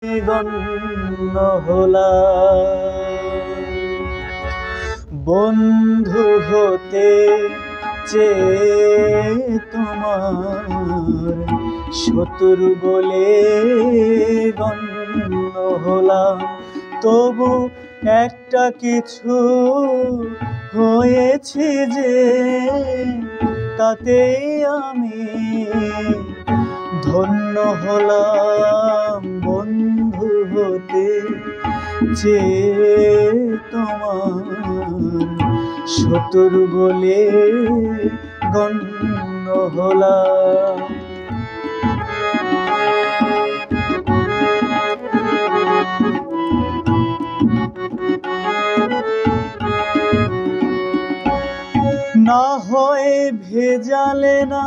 গণ্য হলা বন্ধু হতে চেয়ে তোমার শত্রু বলে গণ্য হলাম। তবু একটা কিছু হয়েছে যে তাতেই আমি ধন্য হলাম। বন্ধু হতে চেয়ে তোমার শত্রু বলে গণ্য হলাম। না হয় ভেজালে না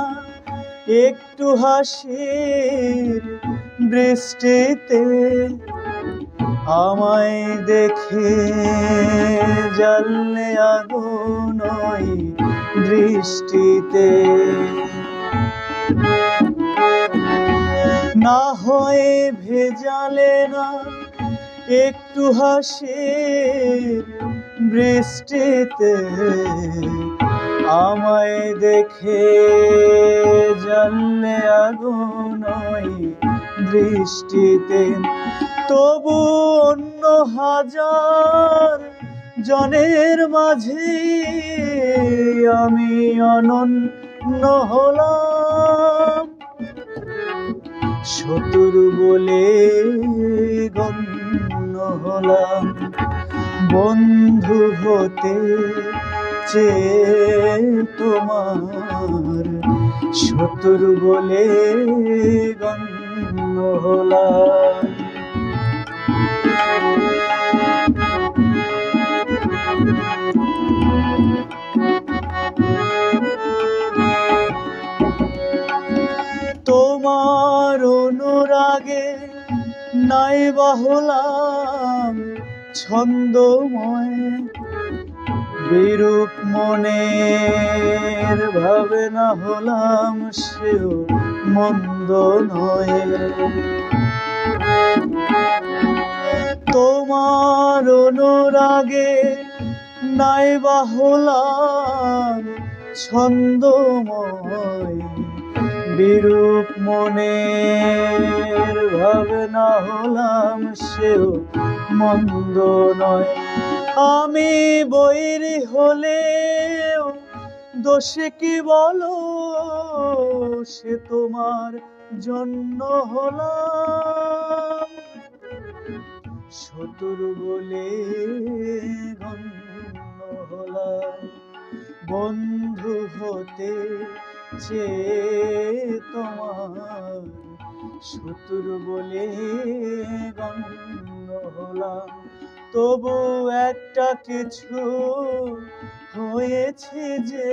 একটু হাসির বৃষ্টিতে, আমায় দেখে জ্বললে আগুন ওই দৃষ্টিতে। না হয় ভেজালে না একটু হাসির বৃষ্টিতে, আমায় দেখে জ্বললে আগুন ওই দৃষ্টিতে। তবু অন্য হাজার জনের মাঝে আমি অনন্য হলাম। শত্রু বলে গণ্য হলাম। বন্ধু হতে চেয়ে তোমার শত্রু বলে গণ্য হলাম। তোমার অনুরাগে নাইবা হলাম ছন্দময়, বিরূপ মনের ভাবনা হলাম সেও মন্দ নয়। তোমার অনুরাগে নাইবা হলাম ছন্দময়, বিরূপ মনের ভাবনা হলাম সেও মন্দ নয়। আমি বৈরী হলেও দোষে কি বলো, সে তোমার জন্য হলাম। শত্রু বলে গণ্য হলাম। বন্ধু হতে চেয়ে তোমার শত্রু বলে গণ্য হলাম। তবু একটা কিছু হয়েছে যে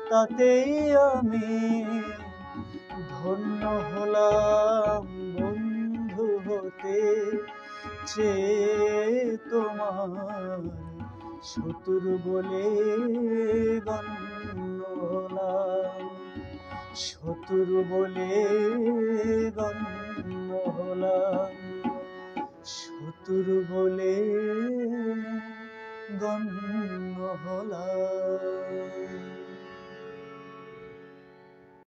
তাতেই আমি ধন্য হলাম। বন্ধু হতে চেয়ে তোমার শত্রু বলে গণ্য হলাম। শত্রু বলে গণ্য হলাম। শত্রু বলে গণ্য হলাম।